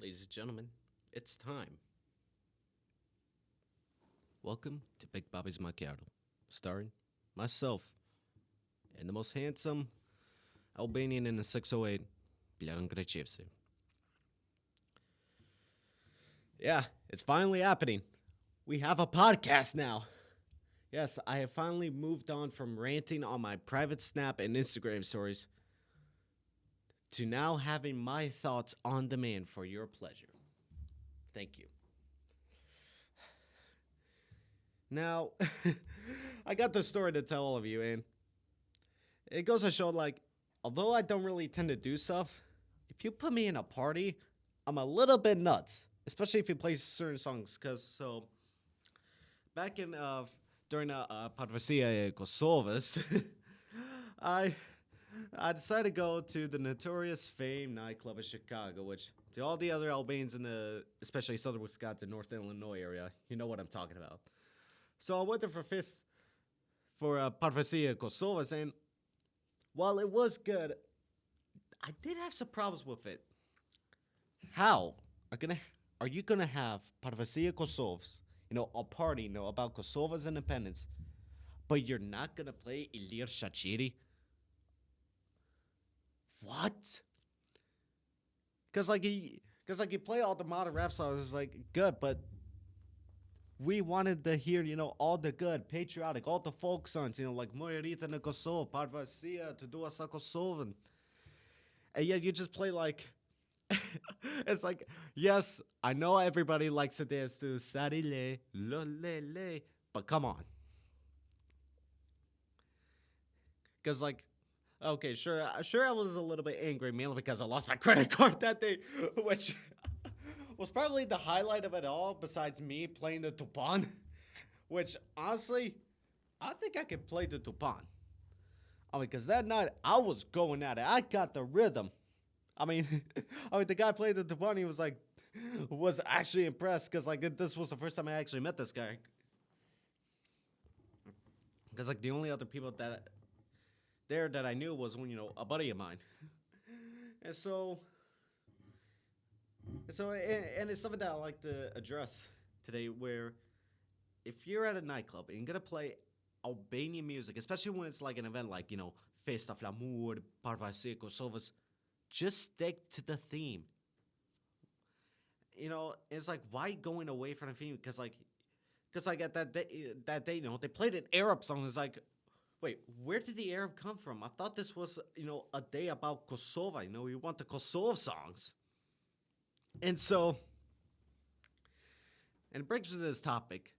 Ladies and gentlemen, it's time. Welcome to Big Babi's Macchiato, starring myself and the most handsome Albanian in the 608, Bjaran Grechevsi. Yeah, it's finally happening. We have a podcast now. Yes, I have finally moved on from ranting on my private Snap and Instagram stories to now having my thoughts on demand for your pleasure. Thank you. Now, I got this story to tell all of you, and it goes to show, although I don't really tend to do stuff, if you put me in a party, I'm a little bit nuts, especially if you play certain songs. Back in, during Parvasia Kosovas, I I decided to go to the notorious famed nightclub in Chicago, which to all the other Albanians in especially southern Wisconsin, North Illinois area, you know what I'm talking about. So I went there for Parvasia Kosovas, and while it was good, I did have some problems with it. How are you gonna have Parvasia Kosovas, a party, about Kosova's independence, but you're not gonna play Ilir Shachiri? What? Because you play all the modern rap songs, it's like good, but we wanted to hear, all the good, patriotic, all the folk songs, like Mojerica na Kosovo, Parvasia, Tudua sa Kosovan. And yet you just play it's like, yes, I know everybody likes to dance to Sarile, Lolele, but come on. Because, okay, sure, I was a little bit angry, mainly because I lost my credit card that day, which was probably the highlight of it all, besides me playing the tupan, which, honestly, I think I could play the tupan. Because that night, I was going at it. I got the rhythm. The guy played the tupan, he was actually impressed, because, this was the first time I actually met this guy. Because, the only other people that I knew was a buddy of mine. And it's something that I like to address today, where if you're at a nightclub and you're gonna play Albanian music, especially when it's an event Festa Flamur, Parvasia Kosovas, just stick to the theme. It's why going away from the theme? Because at that day, they played an Arab song. It's wait, where did the Arab come from? I thought this was, a day about Kosovo. We want the Kosovo songs. And it brings me to this topic.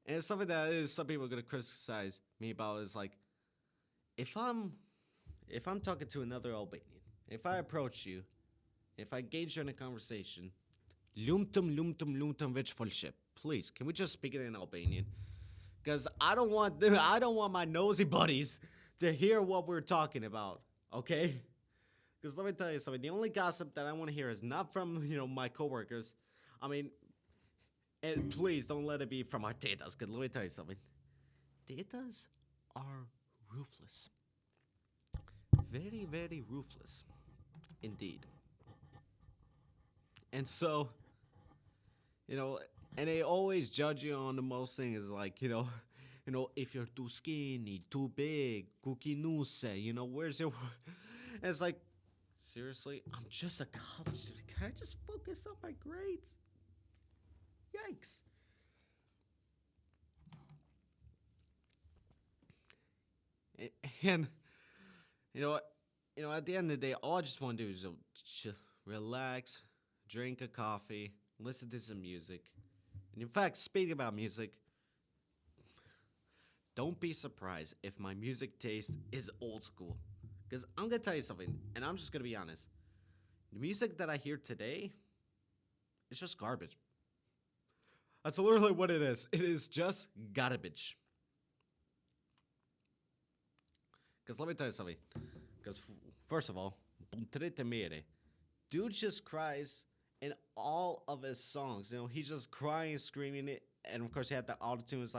And it's something that some people are going to criticize me about is if I'm talking to another Albanian, if I approach you, if I engage you in a conversation, lumtum vich folship. Please, can we just speak it in Albanian? Because I don't want my nosy buddies to hear what we're talking about, okay? Because let me tell you something. The only gossip that I want to hear is not from, my coworkers. And please don't let it be from our tetas, because let me tell you something. Tetas are ruthless. Very, very ruthless. Indeed. And so, and they always judge you on the most things, if you're too skinny, too big, kukinuse, where's your... And it's seriously, I'm just a college student. Can I just focus on my grades? Yikes. And at the end of the day, all I just want to do is relax, drink a coffee, listen to some music. And in fact, speaking about music, don't be surprised if my music taste is old school. Because I'm going to tell you something, and I'm just going to be honest. The music that I hear today is just garbage. That's literally what it is. It is just garbage. Because let me tell you something. Because first of all, dude just cries in all of his songs. He's just crying, screaming it. And of course, he had the auto-tune. It's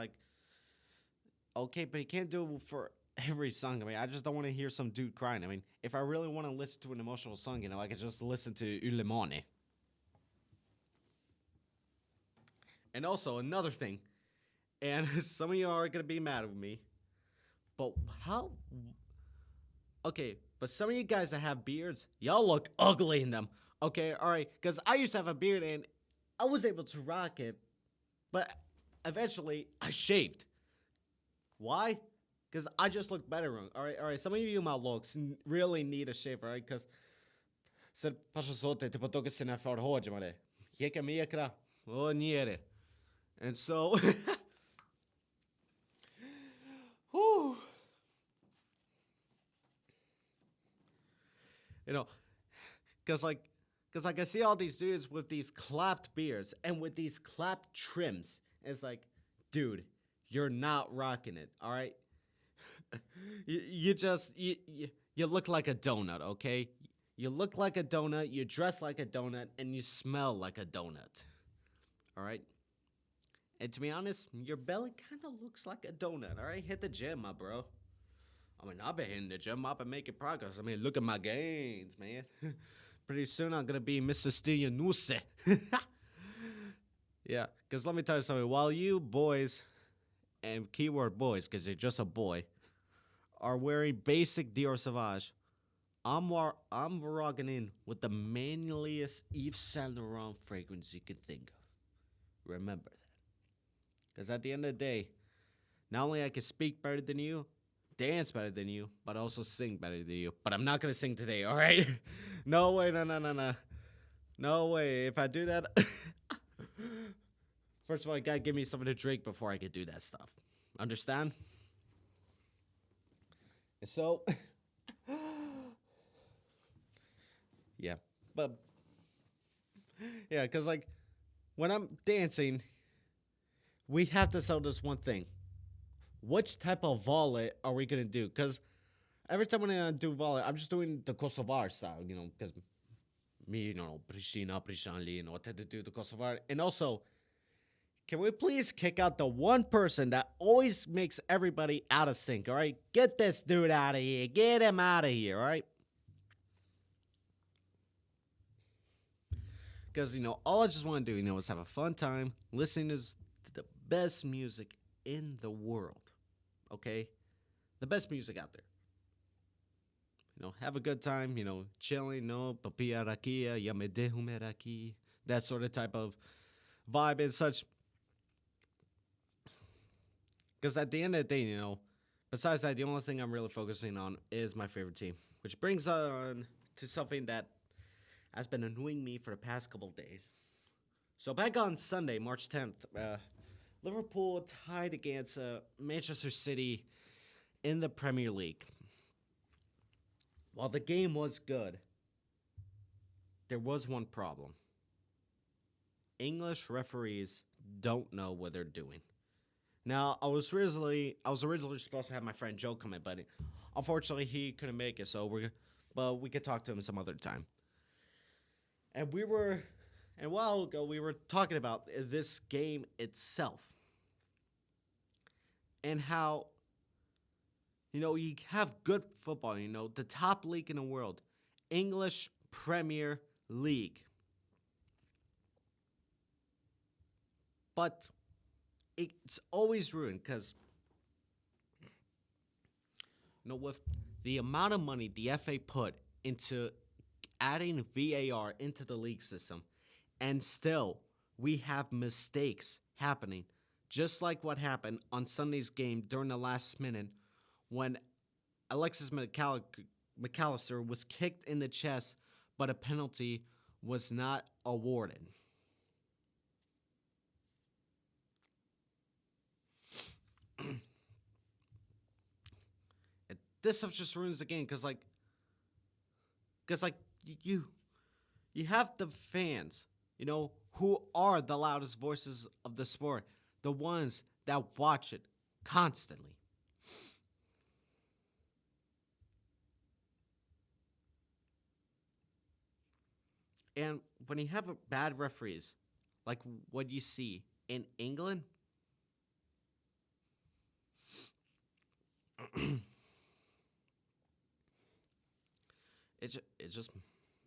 okay, but he can't do it for every song. I mean, I just don't want to hear some dude crying. I mean, if I really want to listen to an emotional song, I could just listen to Ulemone. And also another thing, and some of you are gonna be mad with me, but how? Okay, but some of you guys that have beards, y'all look ugly in them. Okay, all right, because I used to have a beard and I was able to rock it, but eventually I shaved. Why? Because I just look better. All right, all right. Some of you my looks really need a shave, all right? Because sad paša sote, tipo toga se ne förhårdje med det. Jeka mekra, och nere. And so, whew, you know, because I see all these dudes with these clapped beards and with these clapped trims. And it's like, dude, you're not rocking it, all right? You look like a donut, okay? You look like a donut, you dress like a donut, and you smell like a donut. All right? And to be honest, your belly kind of looks like a donut, all right? Hit the gym, my bro. I mean, I've been hitting the gym. I've been making progress. I mean, look at my gains, man. Pretty soon I'm going to be Mr. Stianuse. Yeah, because let me tell you something. While you boys, and keyword boys, because you're just a boy, are wearing basic Dior Sauvage, I'm rocking in with the manliest Yves Saint Laurent fragrance you could think of. Remember that. Because at the end of the day, not only I can speak better than you, dance better than you, but also sing better than you. But I'm not going to sing today, all right? No way, no. No way. If I do that, first of all, you got to give me something to drink before I can do that stuff. Understand? So, yeah. But, yeah, because, like, when I'm dancing, we have to sell this one thing. Which type of volley are we going to do? Because every time when I do volley, I'm just doing the Kosovar style, because me, Pristina, Prishanli, what to do the Kosovar. And also, can we please kick out the one person that always makes everybody out of sync, all right? Get this dude out of here. Get him out of here, all right? Because, all I just want to do, is have a fun time listening to the best music in the world, okay? The best music out there. Have a good time, chilling, papilla rakia, yamedehumeraki, that sort of type of vibe and such. Because at the end of the day, besides that, the only thing I'm really focusing on is my favorite team. Which brings on to something that has been annoying me for the past couple days. So back on Sunday, March 10th, Liverpool tied against Manchester City in the Premier League. While the game was good, there was one problem. English referees don't know what they're doing. Now, I was originally supposed to have my friend Joe come in, but unfortunately he couldn't make it. But we could talk to him some other time. And a while ago we were talking about this game itself and how you have good football. The top league in the world, English Premier League, but it's always ruined because, with the amount of money the FA put into adding VAR into the league system, and still we have mistakes happening, just like what happened on Sunday's game during the last minute when Alexis McAllister was kicked in the chest, but a penalty was not awarded. This stuff just ruins the game because you have the fans, who are the loudest voices of the sport, the ones that watch it constantly. And when you have bad referees, like what you see in England, it just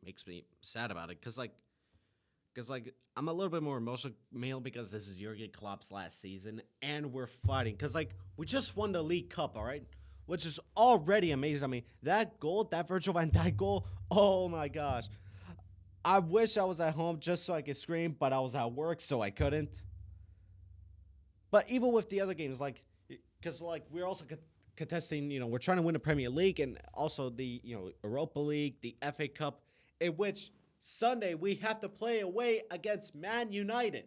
makes me sad about it because I'm a little bit more emotional mainly because this is Jurgen Klopp's last season and we're fighting because we just won the League Cup, all right, which is already amazing. I mean that goal, that Virgil Van Dijk goal, oh my gosh! I wish I was at home just so I could scream, but I was at work so I couldn't. But even with the other games, because we're also contesting, we're trying to win the Premier League and also the Europa League, the FA Cup, in which Sunday we have to play away against Man United.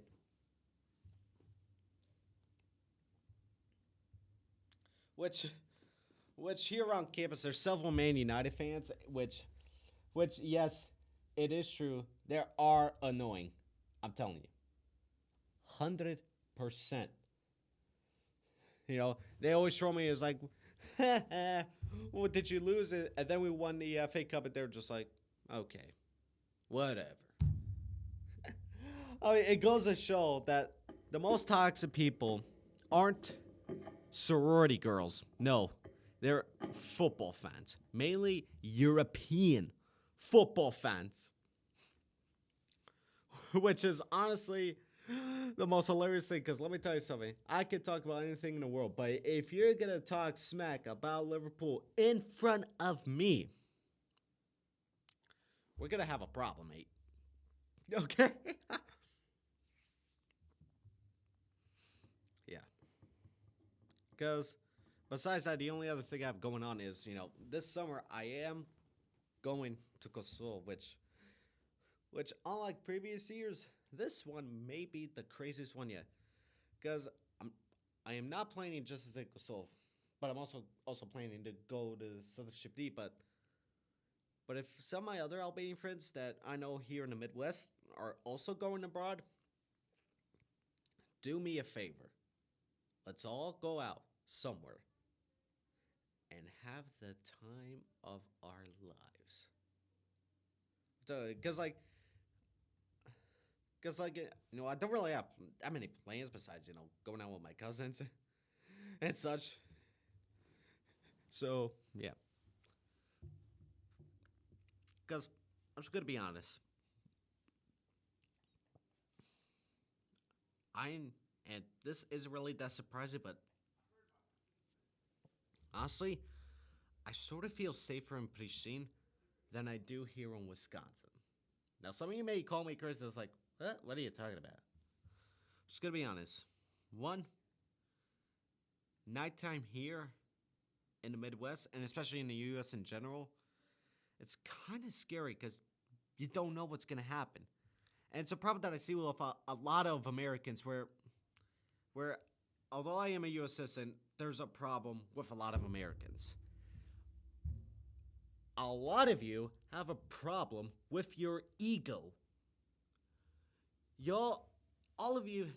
Which here on campus there's several Man United fans, which yes, it is true. They are annoying. I'm telling you. 100%. They always show me as like, well, did you lose it? And then we won the FA Cup, and they're just like, okay, whatever. I mean, it goes to show that the most toxic people aren't sorority girls. No, they're football fans, mainly European football fans, which is honestly the most hilarious thing, because let me tell you something. I could talk about anything in the world, but if you're going to talk smack about Liverpool in front of me, we're going to have a problem, mate. Okay? Yeah. Because besides that, the only other thing I have going on is, this summer I am going to Kosovo, which unlike previous years, this one may be the craziest one yet, because I am not planning just to say Kosovo, but I'm also planning to go to Southern Shipdi. But if some of my other Albanian friends that I know here in the Midwest are also going abroad, do me a favor. Let's all go out somewhere and have the time of our lives. Because I don't really have that many plans besides, going out with my cousins and such. So, yeah. Because I'm just going to be honest. And this isn't really that surprising, but honestly, I sort of feel safer in Pristina than I do here in Wisconsin. Now, some of you may call me crazy. It's like, what are you talking about? I'm just going to be honest. One, nighttime here in the Midwest, and especially in the U.S. in general, it's kind of scary because you don't know what's going to happen. And it's a problem that I see with a lot of Americans where, although I am a U.S. citizen, there's a problem with a lot of Americans. A lot of you have a problem with your ego. All of you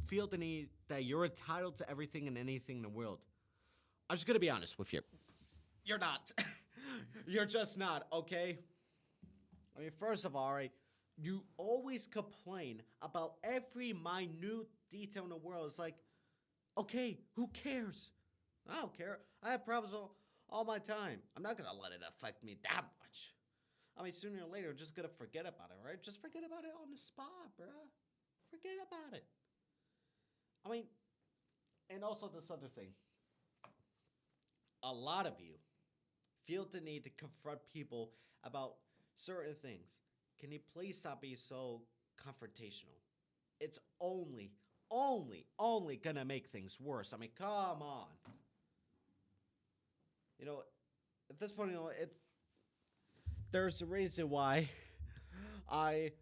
feel the need that you're entitled to everything and anything in the world. I'm just going to be honest with you. You're not. You're just not, okay? I mean, first of all, right, you always complain about every minute detail in the world. It's like, okay, who cares? I don't care. I have problems all my time. I'm not going to let it affect me that much. I mean, sooner or later, I'm just going to forget about it, right? Just forget about it on the spot, bruh. Forget about it. I mean, and also this other thing. A lot of you feel the need to confront people about certain things. Can you please stop being so confrontational? It's only gonna make things worse. I mean, come on. At this point, there's a reason why I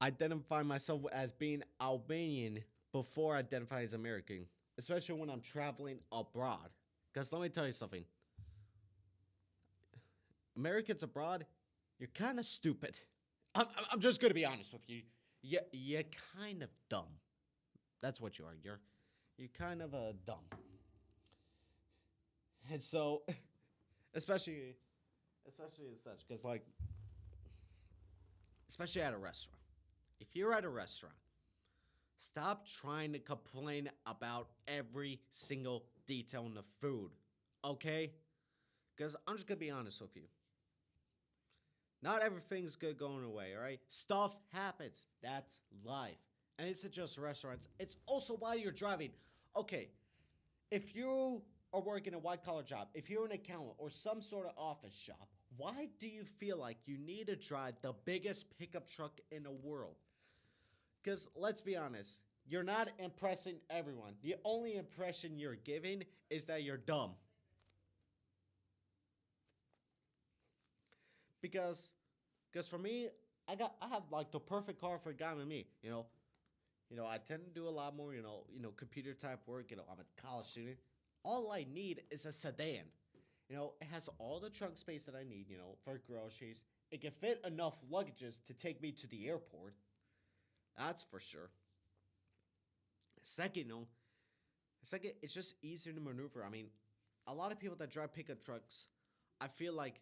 identify myself as being Albanian before identifying as American, especially when I'm traveling abroad. Because let me tell you something. Americans abroad, you're kind of stupid. I'm just going to be honest with you. You're kind of dumb. That's what you are. You're kind of dumb. And so, especially as such, because especially at a restaurant. If you're at a restaurant, stop trying to complain about every single detail in the food, okay? Because I'm just going to be honest with you. Not everything's good going away, all right? Stuff happens. That's life. And it's not just restaurants, it's also while you're driving. Okay, if you are working a white collar job, if you're an accountant or some sort of office job, why do you feel like you need to drive the biggest pickup truck in the world? Because let's be honest, you're not impressing everyone. The only impression you're giving is that you're dumb. Because because for me, I have like the perfect car for a guy like me. I tend to do a lot more, computer type work. I'm a college student. All I need is a sedan. It has all the trunk space that I need, for groceries. It can fit enough luggages to take me to the airport. That's for sure. Second, it's just easier to maneuver. I mean, a lot of people that drive pickup trucks, I feel like,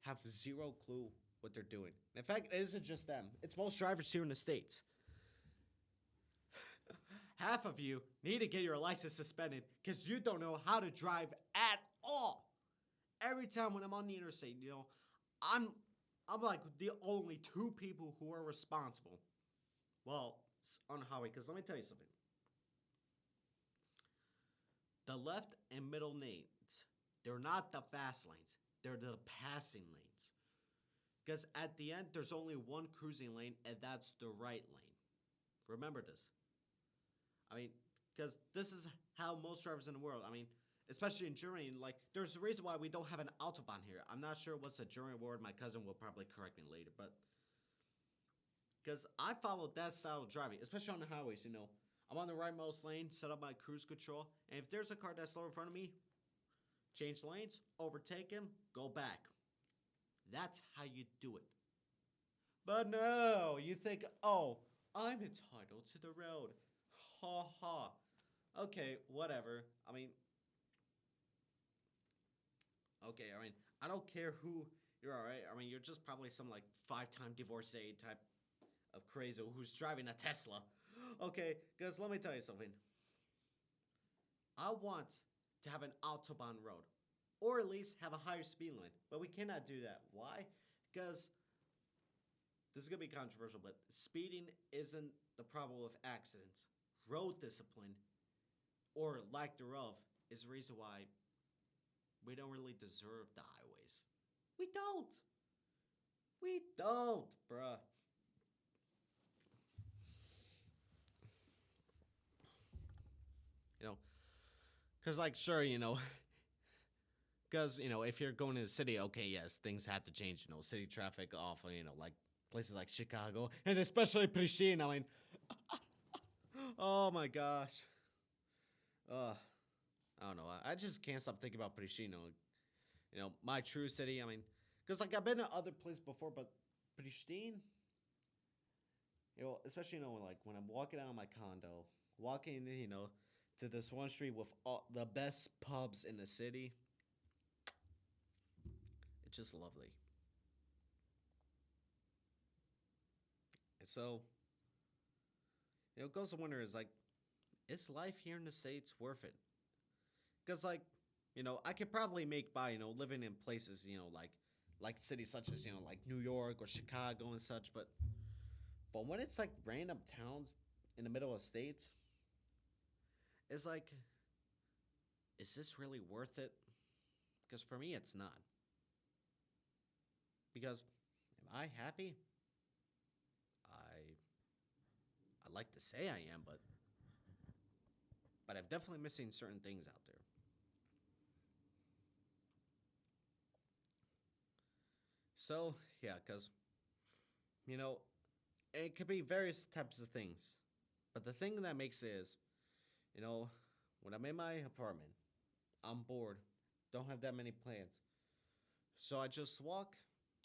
have zero clue what they're doing. In fact, it isn't just them. It's most drivers here in the States. Half of you need to get your license suspended because you don't know how to drive at all. Every time when I'm on the interstate, I'm I'm like the only two people who are responsible. Well, on the highway, because let me tell you something. The left and middle lanes, they're not the fast lanes. They're the passing lanes. Because at the end, there's only one cruising lane, and that's the right lane. Remember this. I mean, because this is how most drivers in the world, I mean, especially in Germany, like, there's a reason why we don't have an Autobahn here. I'm not sure what's a German word. My cousin will probably correct me later, but because I follow that style of driving, especially on the highways, I'm on the rightmost lane, set up my cruise control, and if there's a car that's slow in front of me, change lanes, overtake him, go back. That's how you do it. But no, you think, oh, I'm entitled to the road. Ha ha. Okay, whatever. I don't care who you're, alright? I mean, you're just probably some, like, 5-time divorcee type of crazy who's driving a Tesla. Okay, guys, let me tell you something. I want to have an Autobahn road, or at least have a higher speed limit, but we cannot do that. Why? Because this is going to be controversial, but speeding isn't the problem with accidents. Road discipline, or lack thereof, is the reason why we don't really deserve the highways. We don't. We don't, bruh. You know, because, like, sure, because, if you're going to the city, okay, yes, things have to change, city traffic awful, like places like Chicago, and especially Pristina, I mean, oh my gosh. I don't know, I just can't stop thinking about Pristina, my true city, I mean, because, like, I've been to other places before, but Pristina, especially, like, when I'm walking out of my condo, walking, to this one street with all the best pubs in the city. It's just lovely. And so, it goes to wonder is like, is life here in the States worth it? Because, like, I could probably make by, living in places, like cities such as, like New York or Chicago and such, but when it's like random towns in the middle of states, it's like, is this really worth it? Because for me, it's not. Because am I happy? I like to say I am, but I'm definitely missing certain things out there. So yeah, because you know it could be various types of things, but the thing that makes it is, you know, when I'm in my apartment, I'm bored, don't have that many plans, so I just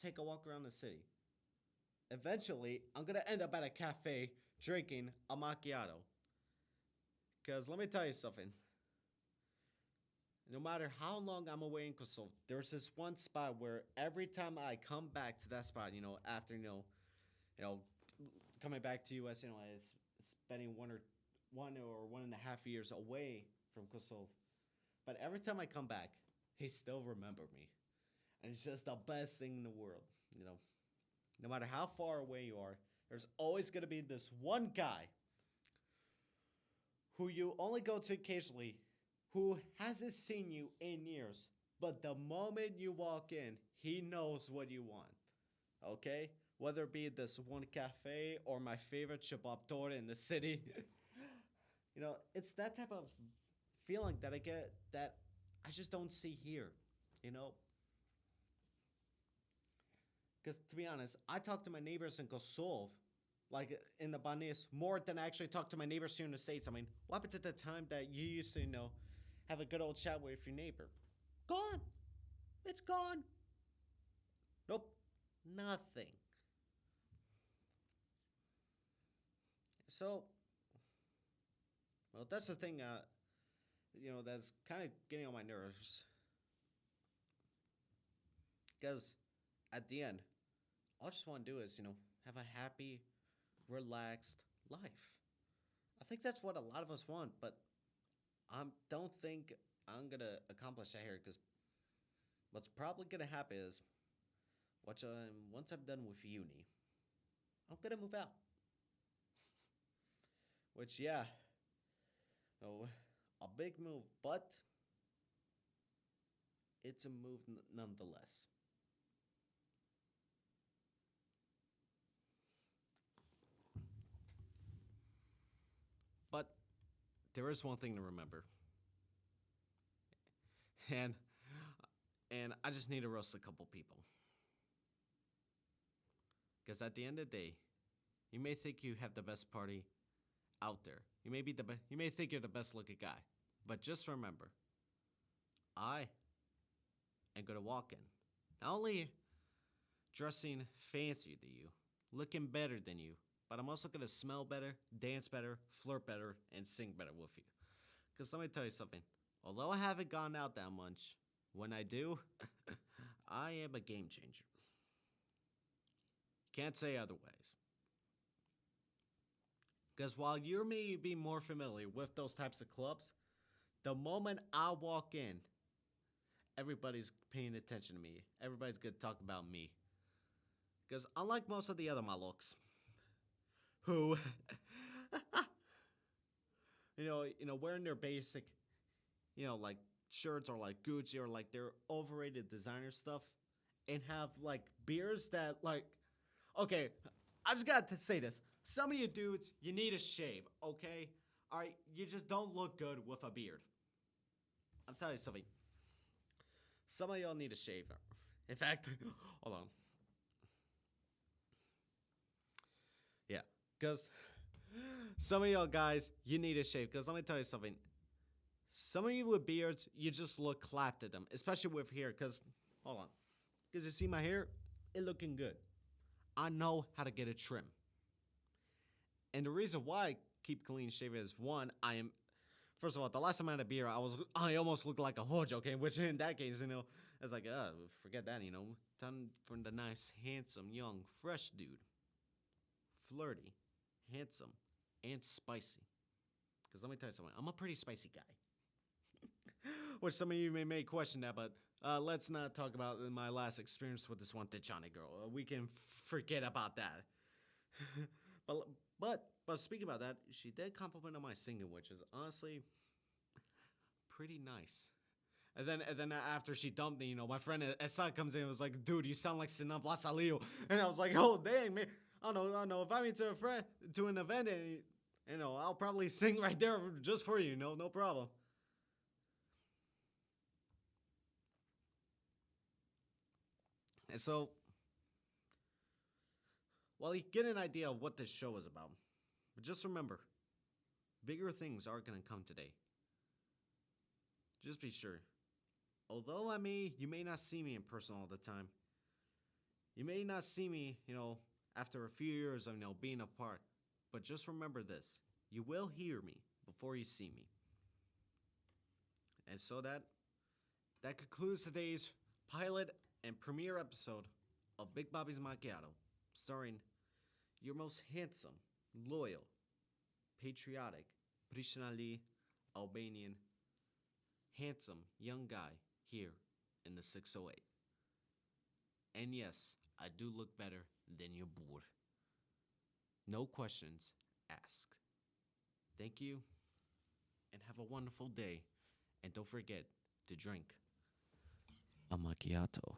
take a walk around the city. Eventually, I'm gonna end up at a cafe drinking a macchiato. Cause let me tell you something. No matter how long I'm away in Kosovo, there's this one spot where every time I come back to that spot, after you know, coming back to US, as spending 1.5 years away from Kosovo. But every time I come back, they still remember me, and it's just the best thing in the world. No matter how far away you are, there's always going to be this one guy who you only go to occasionally, who hasn't seen you in years, but the moment you walk in, he knows what you want. Okay? Whether it be this one cafe or my favorite ciabattore in the city. It's that type of feeling that I get that I just don't see here. You know? Because to be honest, I talk to my neighbors in Kosovo, like in the Banis, more than I actually talk to my neighbors here in the States. I mean, what happened to the time that you used to, have a good old chat with your neighbor? Gone. It's gone. Nope. Nothing. So, well, that's the thing, that's kind of getting on my nerves. Because at the end, all I just want to do is, have a happy, relaxed life. I think that's what a lot of us want, but I don't think I'm going to accomplish that here because what's probably going to happen is once I'm done with uni, I'm going to move out. Which, yeah, a big move, but it's a move nonetheless. But there is one thing to remember. And I just need to roast a couple people. Because at the end of the day, you may think you have the best party out there. You may think you're the best looking guy. But just remember, I am going to walk in. Not only dressing fancier than you, looking better than you, but I'm also going to smell better, dance better, flirt better, and sing better with you. Because let me tell you something. Although I haven't gone out that much, when I do, I am a game changer. Can't say otherwise. Because while you may be more familiar with those types of clubs, the moment I walk in, everybody's paying attention to me. Everybody's going to talk about me. Because unlike most of the other maluks, who, wearing their basic, like shirts or like Gucci or like their overrated designer stuff, and have like beards that like, okay, I just got to say this. Some of you dudes, you need a shave, okay? All right, you just don't look good with a beard. I'm telling you something. Some of y'all need a shave. In fact, hold on. Yeah, because some of y'all guys, you need a shave. Because let me tell you something. Some of you with beards, you just look clapped at them, especially with hair. Because, hold on. Because you see my hair, it looking good. I know how to get a trim. And the reason why I keep clean shaven is one, first of all, the last time I had a beard, I almost looked like a hojo, okay? Which in that case, I was like, forget that, Time for the nice, handsome, young, fresh dude. Flirty, handsome, and spicy. Because let me tell you something, I'm a pretty spicy guy. Which some of you may question that, but let's not talk about my last experience with this one Tachani girl. We can forget about that. But speaking about that, she did compliment on my singing, which is honestly pretty nice. And then after she dumped me, my friend Esa comes in and was like, "Dude, you sound like Sinam Lasalio." And I was like, "Oh dang, man, I don't know. If I'm into a friend to an event, and I'll probably sing right there just for you. No problem." And so, well, you get an idea of what this show is about. But just remember, bigger things are going to come today. Just be sure. Although you may not see me in person all the time. You may not see me, after a few years of, being apart. But just remember this. You will hear me before you see me. And so that concludes today's pilot and premiere episode of Big Babi's Macchiato, starring your most handsome, loyal, patriotic, Prishnali, Albanian, handsome young guy here in the 608. And yes, I do look better than your board. No questions asked. Thank you, and have a wonderful day. And don't forget to drink a macchiato.